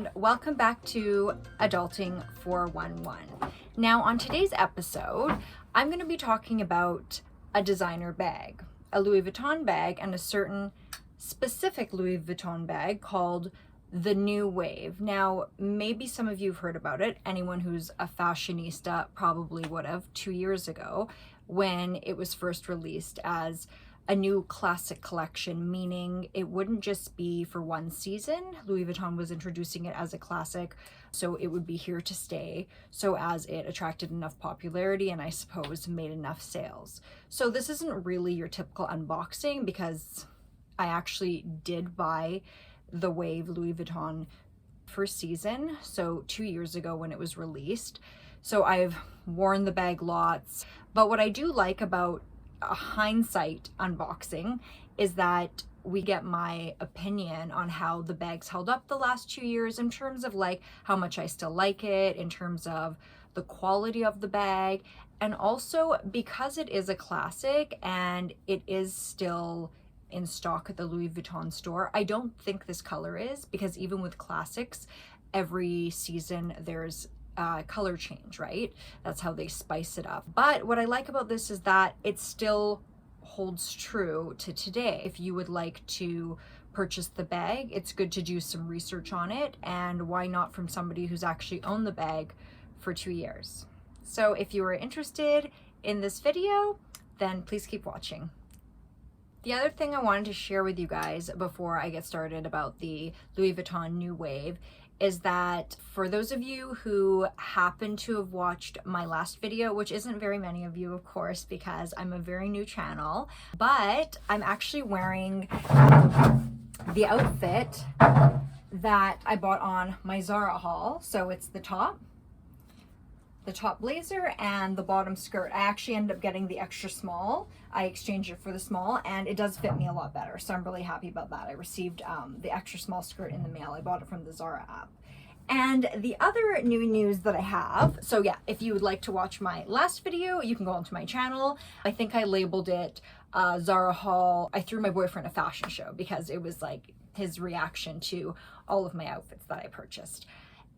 and welcome back to Adulting 411. Now on today's episode, I'm going to be talking about a designer bag, a Louis Vuitton bag, and a certain specific Louis Vuitton bag called the New Wave. Now, maybe some of you have heard about it. Anyone who's a fashionista probably would have 2 years ago when it was first released as a new classic collection, meaning it wouldn't just be for one season. Louis Vuitton was introducing it as a classic, so it would be here to stay, so as it attracted enough popularity and I suppose made enough sales. So this isn't really your typical unboxing because I actually did buy the Wave Louis Vuitton first season, so 2 years ago when it was released. So I've worn the bag lots, but what I do like about a hindsight unboxing is that we get my opinion on how the bag's held up the last 2 years in terms of like how much I still like it, in terms of the quality of the bag, and also because it is a classic and it is still in stock at the Louis Vuitton store. I don't think this color is, because even with classics, every season there's color change, right? That's how they spice it up. But what I like about this is that it still holds true to today. If you would like to purchase the bag, it's good to do some research on it, and why not from somebody who's actually owned the bag for 2 years. So if you are interested in this video, then please keep watching. The other thing I wanted to share with you guys before I get started about the Louis Vuitton New Wave is that for those of you who happen to have watched my last video, which isn't very many of you, of course, because I'm a very new channel, but I'm actually wearing the outfit that I bought on my Zara haul. So it's the top blazer and the bottom skirt. I actually ended up getting the extra small. I exchanged it for the small and it does fit me a lot better. So I'm really happy about that. I received the extra small skirt in the mail. I bought it from the Zara app. And the other new news that I have, so yeah, if you would like to watch my last video, you can go onto my channel. I think I labeled it Zara haul. I threw my boyfriend a fashion show because it was like his reaction to all of my outfits that I purchased.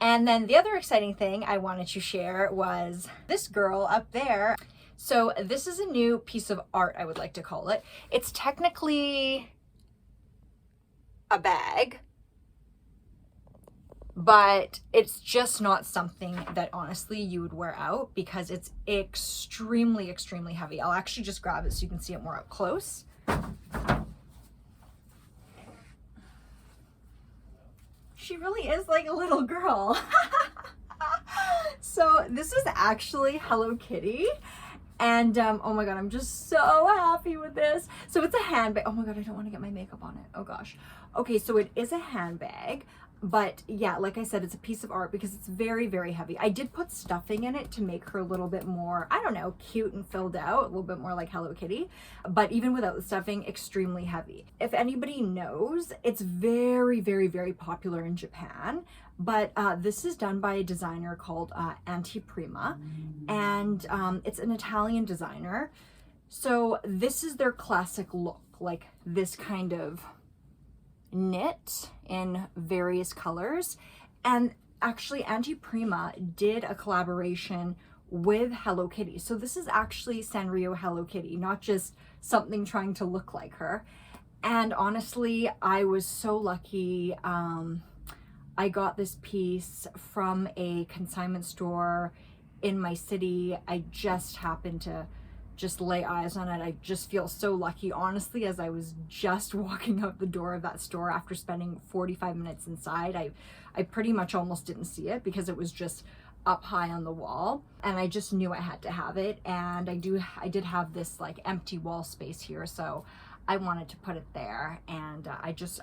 And then the other exciting thing I wanted to share was this girl up there. So this is a new piece of art, I would like to call it. It's technically a bag, but it's just not something that honestly you would wear out because it's extremely, extremely heavy. I'll actually just grab it so you can see it more up close. She really is like a little girl. So this is actually Hello Kitty. And oh my God, I'm just so happy with this. So it's a handbag. Oh my God, I don't want to get my makeup on it. Oh gosh. Okay, so it is a handbag. But yeah, like I said, it's a piece of art because it's very, very heavy. I did put stuffing in it to make her a little bit more, I don't know, cute and filled out, a little bit more like Hello Kitty. But even without the stuffing, extremely heavy. If anybody knows, it's very, very, very popular in Japan. But this is done by a designer called Antiprima, and it's an Italian designer. So this is their classic look, like this kind of knit in various colors. And actually Antiprima did a collaboration with Hello Kitty. So this is actually Sanrio Hello Kitty, not just something trying to look like her. And honestly, I was so lucky. I got this piece from a consignment store in my city. I just happened to just lay eyes on it. I just feel so lucky, honestly. As I was just walking out the door of that store after spending 45 minutes inside, I pretty much almost didn't see it because it was just up high on the wall, and I just knew I had to have it. And I did have this like empty wall space here, so I wanted to put it there. And I just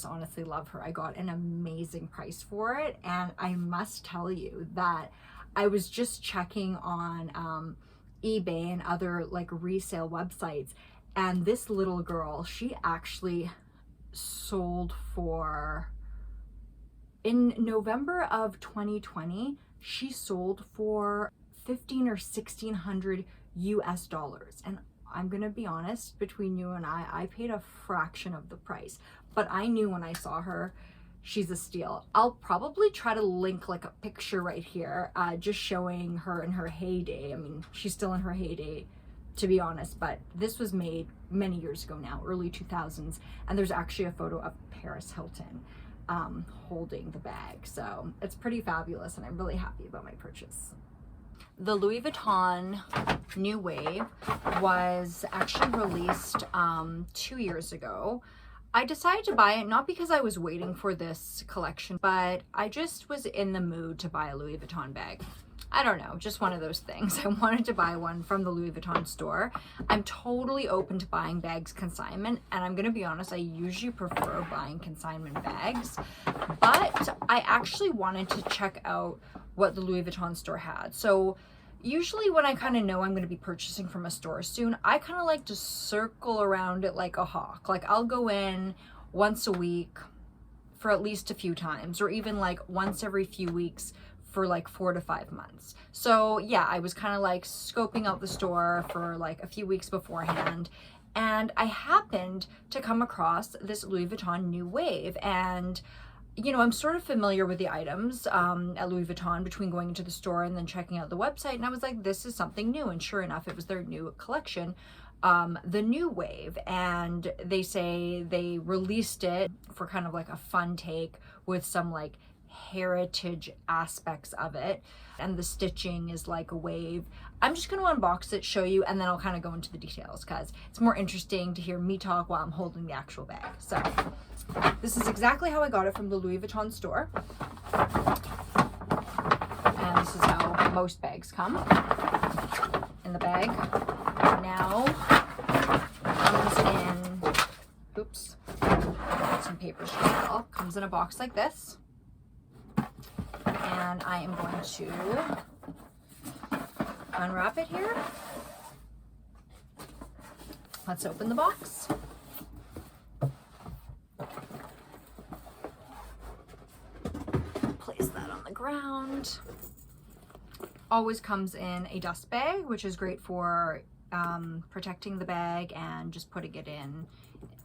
honestly love her. I got an amazing price for it, and I must tell you that I was just checking on eBay and other like resale websites, and this little girl, she actually sold for, in November of 2020, she sold for $1,500 or $1,600 US. And I'm gonna be honest, between you and I paid a fraction of the price, but I knew when I saw her she's a steal. I'll probably try to link like a picture right here, just showing her in her heyday. I mean, she's still in her heyday, to be honest, but this was made many years ago now, early 2000s, and there's actually a photo of Paris Hilton holding the bag. So it's pretty fabulous, and I'm really happy about my purchase. The Louis Vuitton New Wave was actually released 2 years ago. I decided to buy it not because I was waiting for this collection, but I just was in the mood to buy a Louis Vuitton bag. I don't know, just one of those things. I wanted to buy one from the Louis Vuitton store. I'm totally open to buying bags consignment, and I'm gonna be honest, I usually prefer buying consignment bags, but I actually wanted to check out what the Louis Vuitton store had. So usually when I kind of know I'm going to be purchasing from a store soon, I kind of like to circle around it like a hawk. Like I'll go in once a week for at least a few times, or even like once every few weeks for like 4 to 5 months. So yeah, I was kind of like scoping out the store for like a few weeks beforehand, and I happened to come across this Louis Vuitton New Wave. And you know, I'm sort of familiar with the items at Louis Vuitton between going into the store and then checking out the website. And I was like, this is something new. And sure enough, it was their new collection, the New Wave. And they say they released it for kind of like a fun take with some like heritage aspects of it. And the stitching is like a wave. I'm just going to unbox it, show you, and then I'll kind of go into the details because it's more interesting to hear me talk while I'm holding the actual bag. So this is exactly how I got it from the Louis Vuitton store. And this is how most bags come in the bag. Now comes in, oops, some paper shell. Comes in a box like this. And I am going to unwrap it here. Let's open the box. Place that on the ground. Always comes in a dust bag, which is great for protecting the bag and just putting it in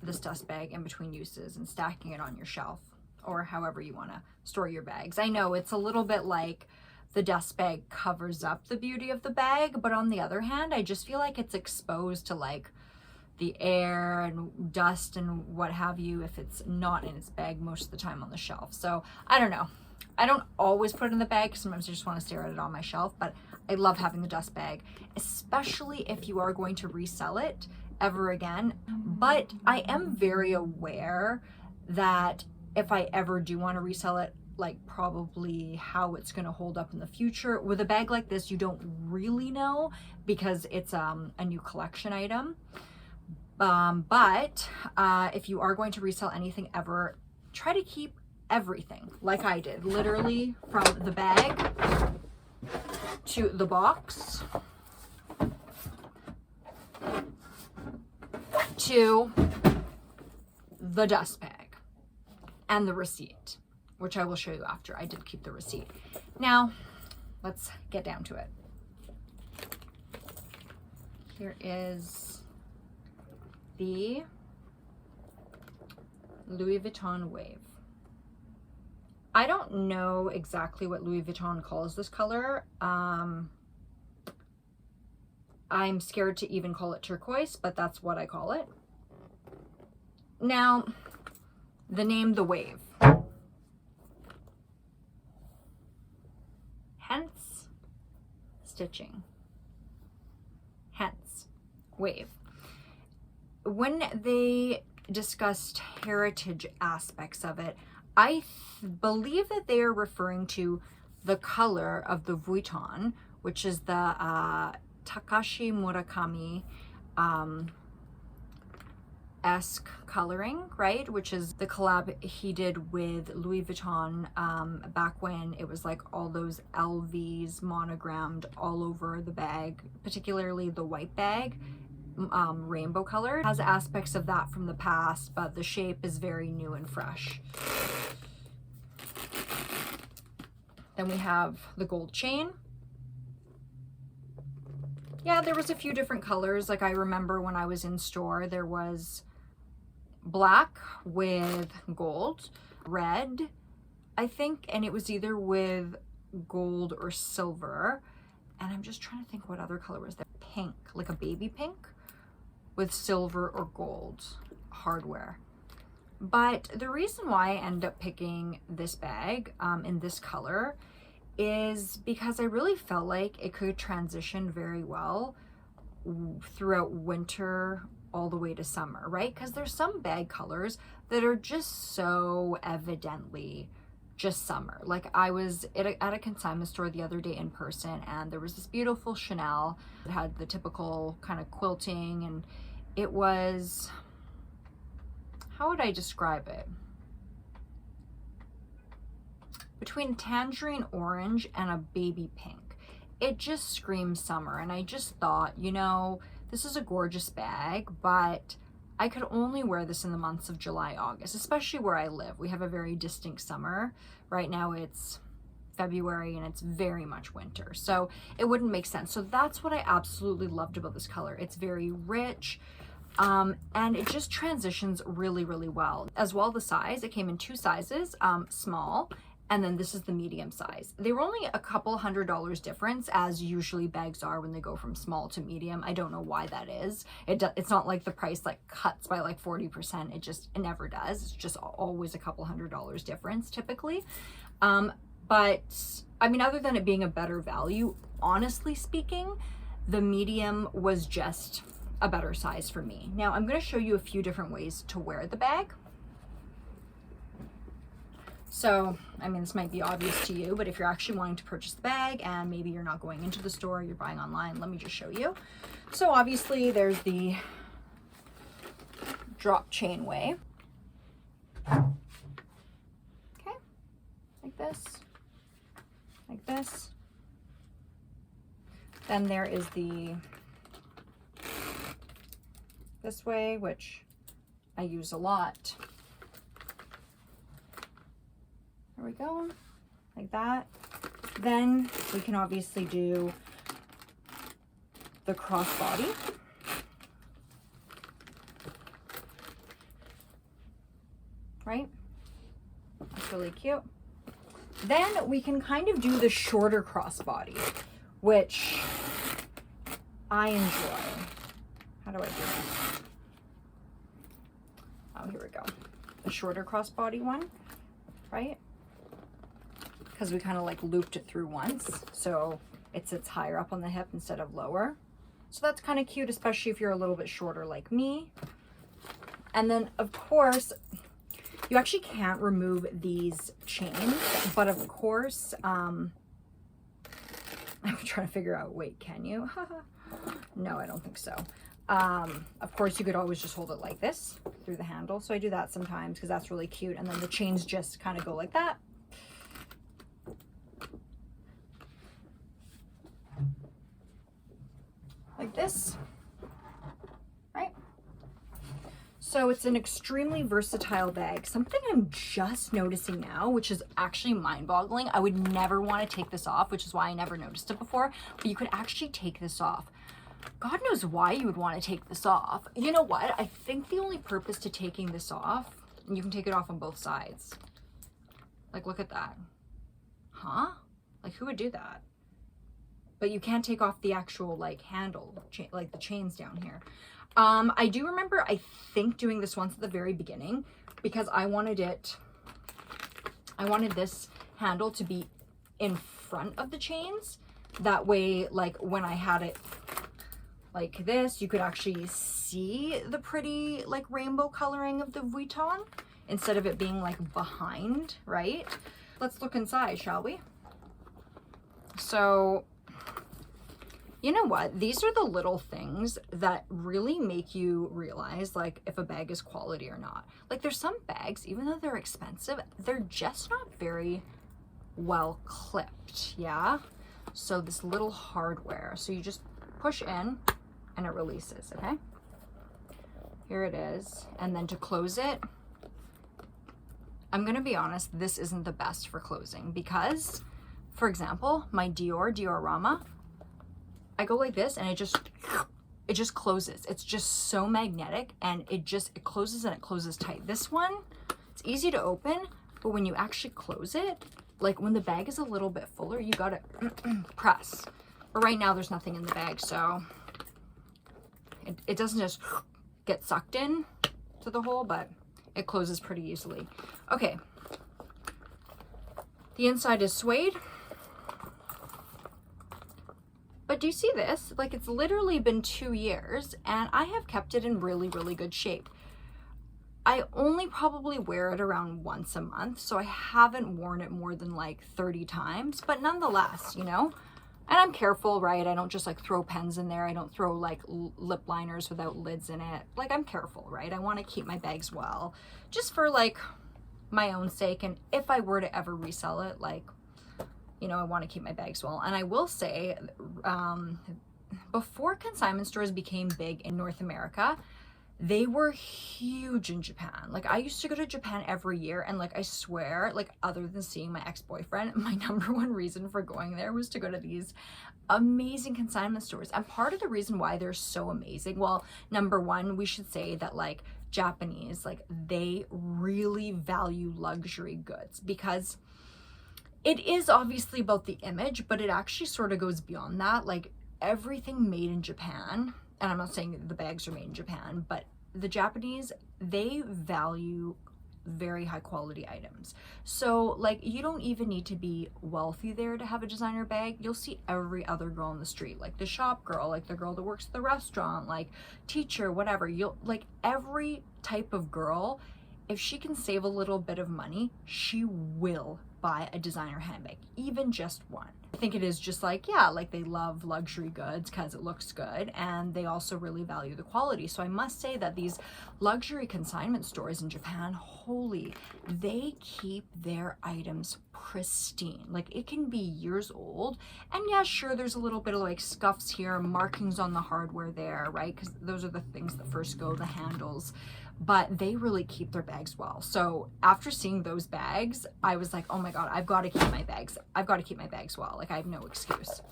this dust bag in between uses and stacking it on your shelf, or however you want to store your bags. I know it's a little bit like the dust bag covers up the beauty of the bag, but on the other hand, I just feel like it's exposed to like the air and dust and what have you if it's not in its bag most of the time on the shelf. So I don't know. I don't always put it in the bag. Sometimes I just want to stare at it on my shelf, but I love having the dust bag, especially if you are going to resell it ever again. But I am very aware that if I ever do want to resell it, like probably how it's going to hold up in the future. With a bag like this, you don't really know because it's a new collection item. But if you are going to resell anything ever, try to keep everything like I did, literally from the bag to the box to the dust bag and the receipt, which I will show you after. I did keep the receipt. Now, let's get down to it. Here is the Louis Vuitton Wave. I don't know exactly what Louis Vuitton calls this color. I'm scared to even call it turquoise, but that's what I call it. Now, the name The Wave. Hence, stitching. Hence, wave. When they discussed heritage aspects of it, I believe that they are referring to the color of the Vuitton, which is the Takashi Murakami esque coloring, right? Which is the collab he did with Louis Vuitton back when it was like all those LVs monogrammed all over the bag, particularly the white bag, rainbow color. It has aspects of that from the past, but the shape is very new and fresh. Then we have the gold chain. Yeah, there was a few different colors. Like I remember when I was in store, there was black with gold, red, I think, and it was either with gold or silver. And I'm just trying to think what other color was there. Pink, like a baby pink with silver or gold hardware. But the reason why I ended up picking this bag in this color is because I really felt like it could transition very well throughout winter all the way to summer, right? Because there's some bag colors that are just so evidently just summer. Like I was at a consignment store the other day in person, and there was this beautiful Chanel that had the typical kind of quilting, and it was, how would I describe it? Between tangerine orange and a baby pink. It just screams summer, and I just thought, you know, this is a gorgeous bag, but I could only wear this in the months of July, August, especially where I live. We have a very distinct summer. Right now it's February and it's very much winter, so it wouldn't make sense. So that's what I absolutely loved about this color. It's very rich, and it just transitions really, really well. As well, the size, it came in 2 sizes, small, and then this is the medium size. They were only a couple $100 difference, as usually bags are when they go from small to medium. I don't know why that is. It's not like the price like cuts by like 40%. It never does. It's just always a couple $100 difference typically. But I mean, other than it being a better value, honestly speaking, the medium was just a better size for me. Now I'm going to show you a few different ways to wear the bag. So, I mean, this might be obvious to you, but if you're actually wanting to purchase the bag and maybe you're not going into the store, you're buying online, let me just show you. So obviously there's the drop chain way. Okay, like this, like this. Then there is this way, which I use a lot. There we go, like that. Then we can obviously do the crossbody. Right? That's really cute. Then we can kind of do the shorter crossbody, which I enjoy. How do I do this? Oh, here we go. The shorter crossbody one, right? Because we kind of like looped it through once, so it sits higher up on the hip instead of lower. So that's kind of cute, especially if you're a little bit shorter like me. And then of course, you actually can't remove these chains, but of course, I'm trying to figure out, wait, can you? No, I don't think so. Of course, you could always just hold it like this through the handle. So I do that sometimes because that's really cute. And then the chains just kind of go like that. Like this, right? So it's an extremely versatile bag. Something I'm just noticing now, which is actually mind-boggling. I would never want to take this off, which is why I never noticed it before, but you could actually take this off. God knows why you would want to take this off. You know what? I think the only purpose to taking this off, and you can take it off on both sides. Like, look at that. Huh? Like, who would do that? But you can't take off the actual like handle, like the chains down here. I do remember, I think, doing this once at the very beginning because I wanted this handle to be in front of the chains. That way, like when I had it like this, you could actually see the pretty like rainbow coloring of the Vuitton instead of it being like behind, right? Let's look inside, shall we? So, you know what? These are the little things that really make you realize like if a bag is quality or not. Like there's some bags, even though they're expensive, they're just not very well clipped, yeah? So this little hardware, so you just push in and it releases, okay? Here it is. And then to close it, I'm gonna be honest, this isn't the best for closing because, for example, my Diorama, I go like this and it just closes. It's just so magnetic and it closes and it closes tight. This one, it's easy to open, but when you actually close it, like when the bag is a little bit fuller, you gotta press. But right now there's nothing in the bag, so it doesn't just get sucked in to the hole, but it closes pretty easily. Okay, the inside is suede. But do you see this? Like, it's literally been 2 years and I have kept it in really, really good shape. I only probably wear it around once a month, so I haven't worn it more than like 30 times, but nonetheless, you know, and I'm careful, right? I don't just like throw pens in there. I don't throw like lip liners without lids in it. Like, I'm careful, right? I want to keep my bags well, just for like my own sake. And if I were to ever resell it, like, you know, I want to keep my bags well. And I will say, before consignment stores became big in North America, they were huge in Japan. Like, I used to go to Japan every year, and like, I swear, like, other than seeing my ex-boyfriend, my number one reason for going there was to go to these amazing consignment stores. And part of the reason why they're so amazing, well, number one, we should say that like Japanese, like, they really value luxury goods, because it is obviously about the image, but it actually sort of goes beyond that. Like, everything made in Japan, and I'm not saying the bags are made in Japan, but the Japanese, they value very high quality items. So like, you don't even need to be wealthy there to have a designer bag. You'll see every other girl on the street, like the shop girl, like the girl that works at the restaurant, like teacher, whatever. You'll like every type of girl, if she can save a little bit of money, she will buy a designer handbag, even just one. I think it is just like, yeah, like they love luxury goods because it looks good, and they also really value the quality. So I must say that these luxury consignment stores in Japan, holy, they keep their items pristine. Like, it can be years old, and yeah, sure, there's a little bit of like scuffs here, markings on the hardware there, right? Because those are the things that first go, the handles. But they really keep their bags well. So after seeing those bags, I was like, oh my God, I've got to keep my bags. I've got to keep my bags well. Like, I have no excuse.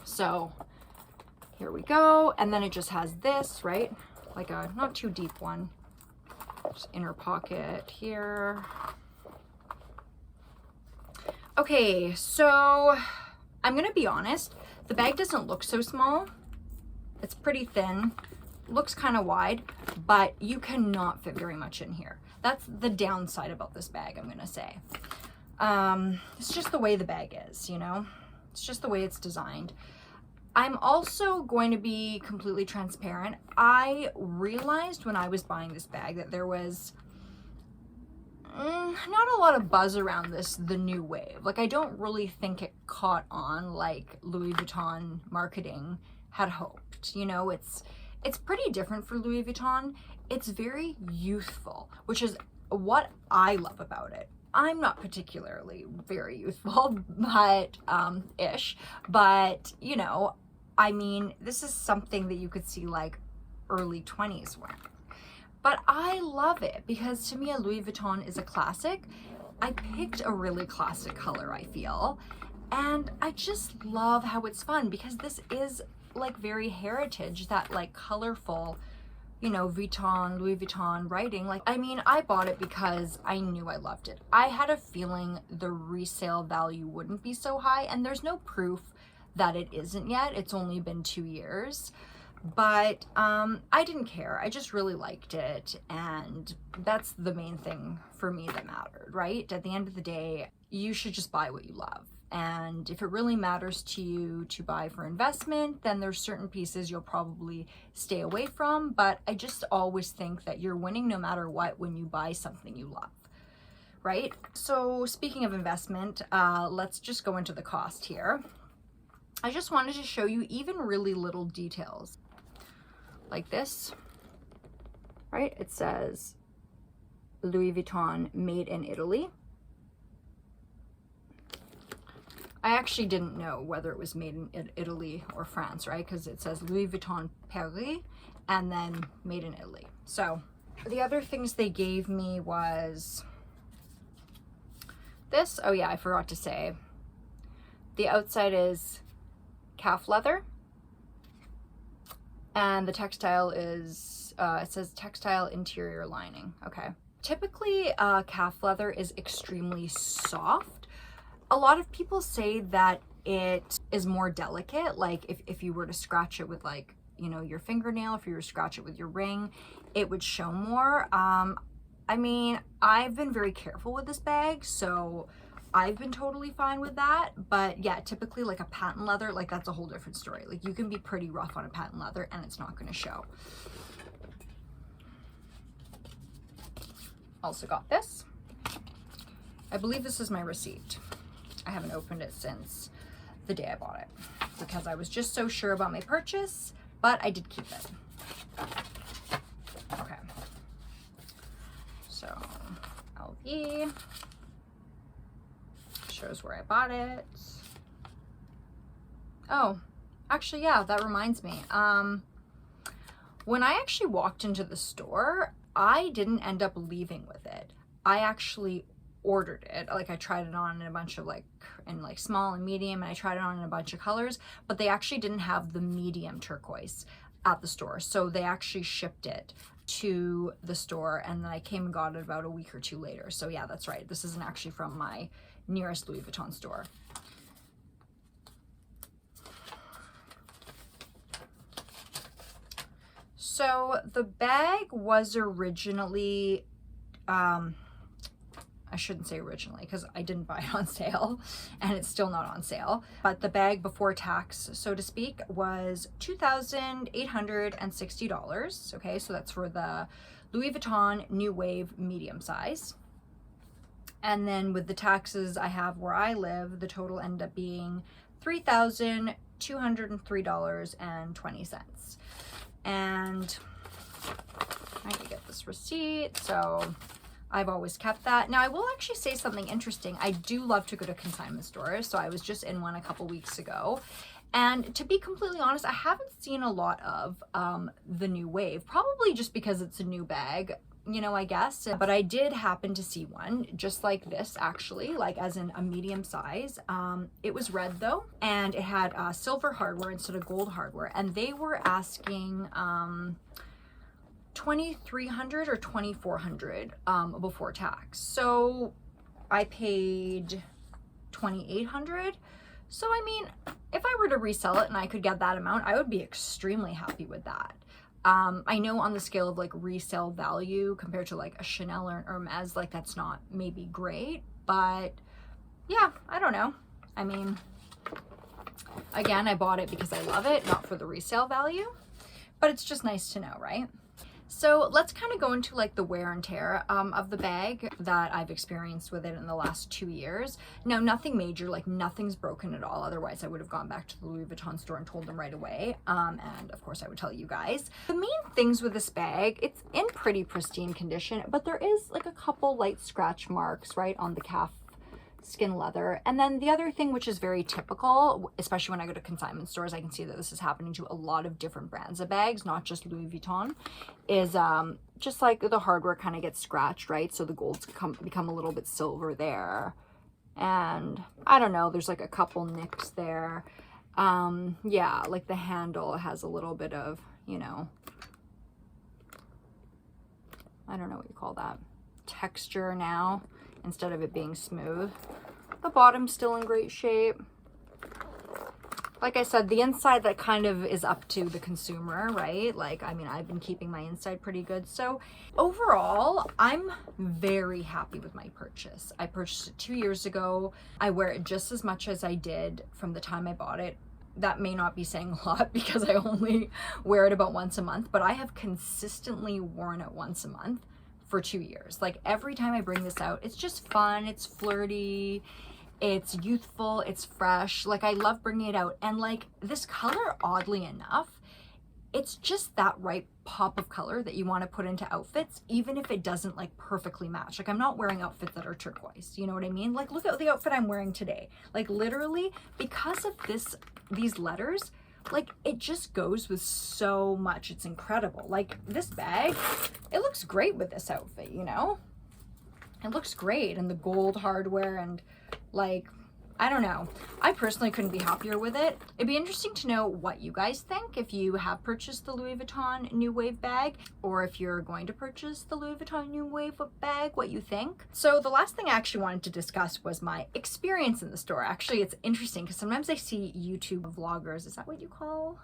So here we go. And then it just has this, right? Like a not too deep one. Just inner pocket here. Okay, so I'm gonna be honest. The bag doesn't look so small. It's pretty thin. Looks kind of wide, but you cannot fit very much in here. That's the downside about this bag, I'm gonna say. It's just the way the bag is, you know? It's just the way it's designed. I'm also going to be completely transparent. I realized when I was buying this bag that there was not a lot of buzz around this, the new wave. Like, I don't really think it caught on like Louis Vuitton marketing had hoped. You know, it's pretty different for Louis Vuitton. It's very youthful, which is what I love about it. I'm not particularly very youthful, but ish. But, you know, I mean, this is something that you could see like early 20s wearing. But I love it because to me, a Louis Vuitton is a classic. I picked a really classic color, I feel. And I just love how it's fun, because this is like very heritage, that like colorful, you know, Vuitton, Louis Vuitton writing. Like, I mean, I bought it because I knew I loved it. I had a feeling the resale value wouldn't be so high, and there's no proof that it isn't yet. It's only been 2 years, but I didn't care. I just really liked it, and that's the main thing for me that mattered, right? At the end of the day, you should just buy what you love. And if it really matters to you to buy for investment, then there's certain pieces you'll probably stay away from. But I just always think that you're winning no matter what when you buy something you love, right? So speaking of investment, let's just go into the cost here. I just wanted to show you even really little details like this, right? It says Louis Vuitton made in Italy. I actually didn't know whether it was made in Italy or France, right? Because it says Louis Vuitton Paris and then made in Italy. So the other things they gave me was this. Oh yeah, I forgot to say. The outside is calf leather. And the textile is, it says textile interior lining. Okay. typically calf leather is extremely soft. A lot of people say that it is more delicate, like if you were to scratch it with like, you know, your fingernail, if you were to scratch it with your ring, it would show more. I mean, I've been very careful with this bag, so I've been totally fine with that. But yeah, typically like a patent leather, like that's a whole different story. Like you can be pretty rough on a patent leather and it's not going to show. Also got this. I believe this is my receipt. I haven't opened it since the day I bought it because I was just so sure about my purchase, but I did keep it. Okay. So LV shows where I bought it. Oh, actually, yeah, that reminds me. When I actually walked into the store, I didn't end up leaving with it. I actually ordered it. Like I tried it on in a bunch of like small and medium, and I tried it on in a bunch of colors, but they actually didn't have the medium turquoise at the store. So they actually shipped it to the store, and then I came and got it about a week or two later. So yeah, that's right. This isn't actually from my nearest Louis Vuitton store. So the bag was originally, I shouldn't say originally because I didn't buy it on sale and it's still not on sale. But the bag before tax, so to speak, was $2,860. Okay, so that's for the Louis Vuitton New Wave medium size. And then with the taxes I have where I live, the total ended up being $3,203.20. And I need to get this receipt, so I've always kept that. Now I will actually say something interesting. I do love to go to consignment stores, so I was just in one a couple weeks ago, and to be completely honest, I haven't seen a lot of the New Wave, probably just because it's a new bag, you know, I guess. But I did happen to see one just like this, actually, like as in a medium size. It was red though, and it had silver hardware instead of gold hardware, and they were asking $2,300 or $2,400 before tax. So I paid $2,800. So I mean, if I were to resell it and I could get that amount, I would be extremely happy with that. I know on the scale of like resale value compared to like a Chanel or an Hermes, like that's not maybe great, but yeah, I don't know. I mean, again, I bought it because I love it, not for the resale value, but it's just nice to know, right? So let's kind of go into like the wear and tear of the bag that I've experienced with it in the last 2 years. Now, nothing major, like nothing's broken at all. Otherwise, I would have gone back to the Louis Vuitton store and told them right away. And of course, I would tell you guys. The main things with this bag, it's in pretty pristine condition, but there is like a couple light scratch marks right on the calf skin leather. And then the other thing, which is very typical, especially when I go to consignment stores, I can see that this is happening to a lot of different brands of bags, not just Louis Vuitton, is just like the hardware kind of gets scratched, right? So the golds become a little bit silver there. And I don't know, there's like a couple nicks there. Yeah, like the handle has a little bit of, you know, I don't know what you call that, texture now, instead of it being smooth. The bottom's still in great shape. Like I said, the inside, that kind of is up to the consumer, right? Like, I mean, I've been keeping my inside pretty good. So overall, I'm very happy with my purchase. I purchased it 2 years ago. I wear it just as much as I did from the time I bought it. That may not be saying a lot because I only wear it about once a month, but I have consistently worn it once a month for 2 years. Like every time I bring this out, it's just fun, it's flirty, it's youthful, it's fresh. Like I love bringing it out. And like this color, oddly enough, it's just that right pop of color that you want to put into outfits, even if it doesn't like perfectly match. Like I'm not wearing outfits that are turquoise, you know what I mean? Like look at the outfit I'm wearing today. Like literally, because of these letters, like it just goes with so much. It's incredible. Like this bag, it looks great with this outfit, you know? It looks great, and the gold hardware, and like I don't know. I personally couldn't be happier with it. It'd be interesting to know what you guys think if you have purchased the Louis Vuitton New Wave bag, or if you're going to purchase the Louis Vuitton New Wave bag, what you think. So the last thing I actually wanted to discuss was my experience in the store. Actually, it's interesting because sometimes I see YouTube vloggers. Is that what you call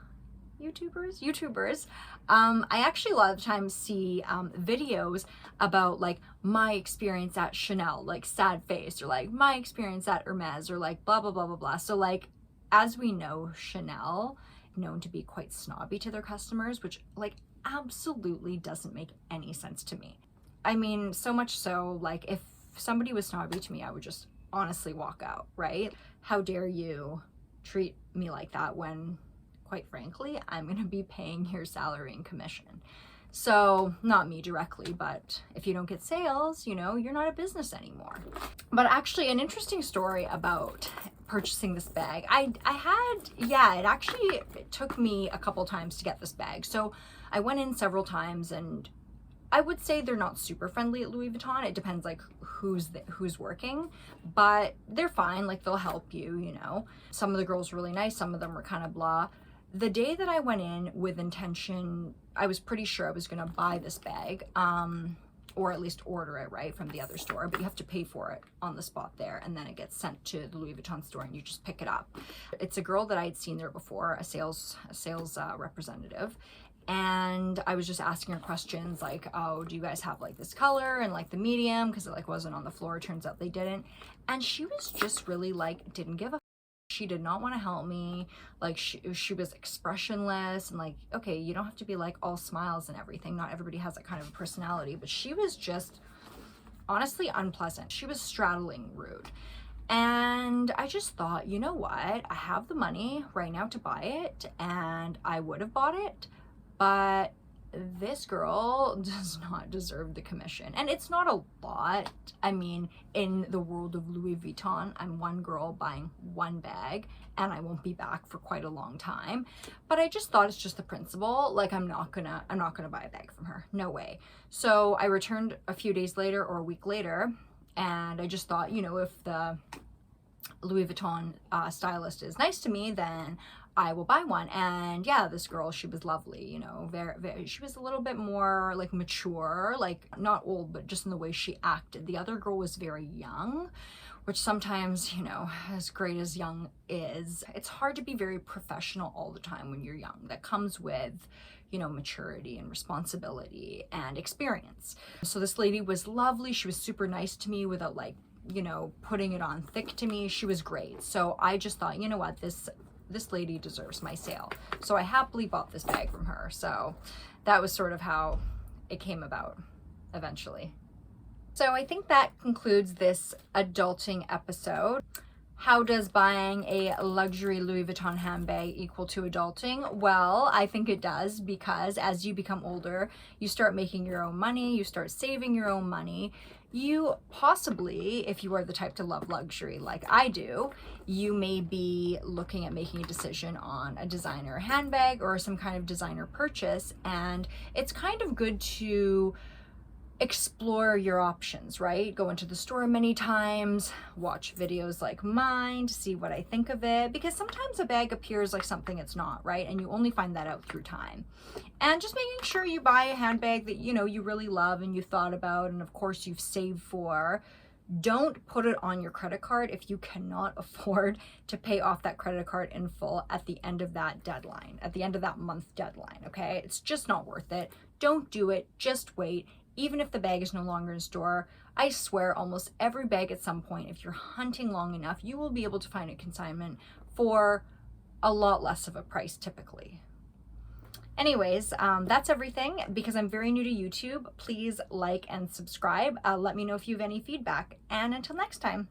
YouTubers? I actually a lot of the times see videos about like my experience at Chanel, like sad face, or like my experience at Hermes, or like blah blah blah blah blah. So like, as we know, Chanel known to be quite snobby to their customers, which like absolutely doesn't make any sense to me. I mean, so much so, like, if somebody was snobby to me, I would just honestly walk out, right? How dare you treat me like that when, quite frankly, I'm going to be paying your salary and commission. So not me directly, but if you don't get sales, you know, you're not a business anymore. But actually, an interesting story about purchasing this bag. It took me a couple times to get this bag. So I went in several times, and I would say they're not super friendly at Louis Vuitton. It depends like who's working, but they're fine. Like, they'll help you, you know. Some of the girls were really nice. Some of them were kind of blah. The day that I went in with intention, I was pretty sure I was going to buy this bag, or at least order it, right, from the other store, but you have to pay for it on the spot there, and then it gets sent to the Louis Vuitton store and you just pick it up. It's a girl that I had seen there before, a sales representative, and I was just asking her questions like, oh, do you guys have like this color and like the medium, because it like wasn't on the floor. Turns out they didn't. And she was just really like, didn't give a she did not want to help me. Like, she was expressionless, and like, okay, you don't have to be like all smiles and everything. Not everybody has that kind of a personality, but she was just honestly unpleasant. She was straddling rude. And I just thought, you know what? I have the money right now to buy it, and I would have bought it, but this girl does not deserve the commission. And it's not a lot. I mean, in the world of Louis Vuitton, I'm one girl buying one bag, and I won't be back for quite a long time. But I just thought it's just the principle. Like, I'm not gonna buy a bag from her. No way. So I returned a few days later or a week later, and I just thought, you know, if the Louis Vuitton stylist is nice to me, then I will buy one. And yeah, this girl, she was lovely, you know, very, she was a little bit more like mature, like not old, but just in the way she acted. The other girl was very young, which sometimes, you know, as great as young is, it's hard to be very professional all the time when you're young. That comes with, you know, maturity and responsibility and experience. So this lady was lovely. She was super nice to me without like, you know, putting it on thick to me. She was great. So I just thought, you know what, this lady deserves my sale. So I happily bought this bag from her. So that was sort of how it came about eventually. So I think that concludes this adulting episode. How does buying a luxury Louis Vuitton handbag equal to adulting? Well, I think it does, because as you become older, you start making your own money, you start saving your own money. You possibly, if you are the type to love luxury like I do, you may be looking at making a decision on a designer handbag or some kind of designer purchase, and it's kind of good to explore your options, right? Go into the store many times, watch videos like mine to see what I think of it, because sometimes a bag appears like something it's not, right? And you only find that out through time. And just making sure you buy a handbag that, you know, you really love and you thought about, and of course you've saved for. Don't put it on your credit card if you cannot afford to pay off that credit card in full at the end of that deadline, at the end of that month deadline, okay? It's just not worth it. Don't do it. Just wait. Even if the bag is no longer in store, I swear almost every bag at some point, if you're hunting long enough, you will be able to find a consignment for a lot less of a price typically. Anyways, that's everything. Because I'm very new to YouTube, please like and subscribe. Let me know if you have any feedback. And until next time.